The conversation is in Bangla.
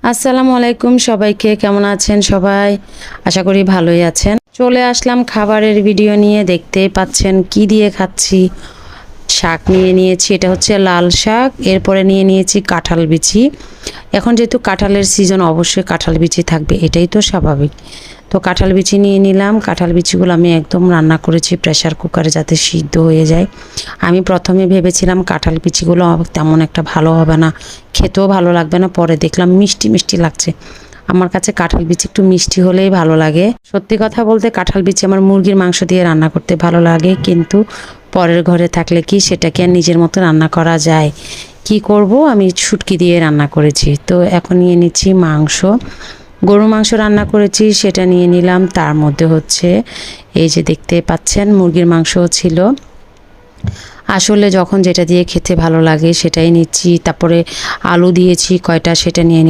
আসসালামু আলাইকুম সবাইকে, কেমন আছেন সবাই? আশা করি ভালোই আছেন। চলে আসলাম খাবারের ভিডিও নিয়ে। দেখতেই পাচ্ছেন কি দিয়ে খাচ্ছি। শাক নিয়ে নিয়েছি, এটা হচ্ছে লাল শাক। এরপরে নিয়ে নিয়েছি কাঁঠাল বিচি। এখন যেহেতু কাঁঠালের সিজন, অবশ্যই কাঁঠাল বিচি থাকবে, এটাই তো স্বাভাবিক। তো কাঁঠাল বিচি নিয়ে নিলাম। কাঁঠাল বিচিগুলো আমি একদম রান্না করেছি প্রেসার কুকারে, যাতে সিদ্ধ হয়ে যায়। আমি প্রথমে ভেবেছিলাম কাঁঠাল বিচিগুলো তেমন একটা ভালো হবে না, খেতেও ভালো লাগবে না। পরে দেখলাম মিষ্টি মিষ্টি লাগছে। আমার কাছে কাঁঠাল বিচি একটু মিষ্টি হলেই ভালো লাগে। সত্যি কথা বলতে কাঁঠাল বিচি আমার মুরগির মাংস দিয়ে রান্না করতে ভালো লাগে, কিন্তু পরের ঘরে থাকলে কি সেটাকে আর নিজের মতো রান্না করা যায়? কি করব, আমি শুটকি দিয়ে রান্না করেছি। তো এখন নিয়ে নিচ্ছি মাংস। গরু মাংস রান্না করেছি, সেটা নিয়ে নিলাম। তার মধ্যে হচ্ছে এই যে দেখতে পাচ্ছেন মুরগির মাংসও ছিল। আসলে যখন যেটা দিয়ে খেতে ভালো লাগে সেটাই নিচ্ছি। তারপরে আলু দিয়েছি কয়টা, সেটা নিয়ে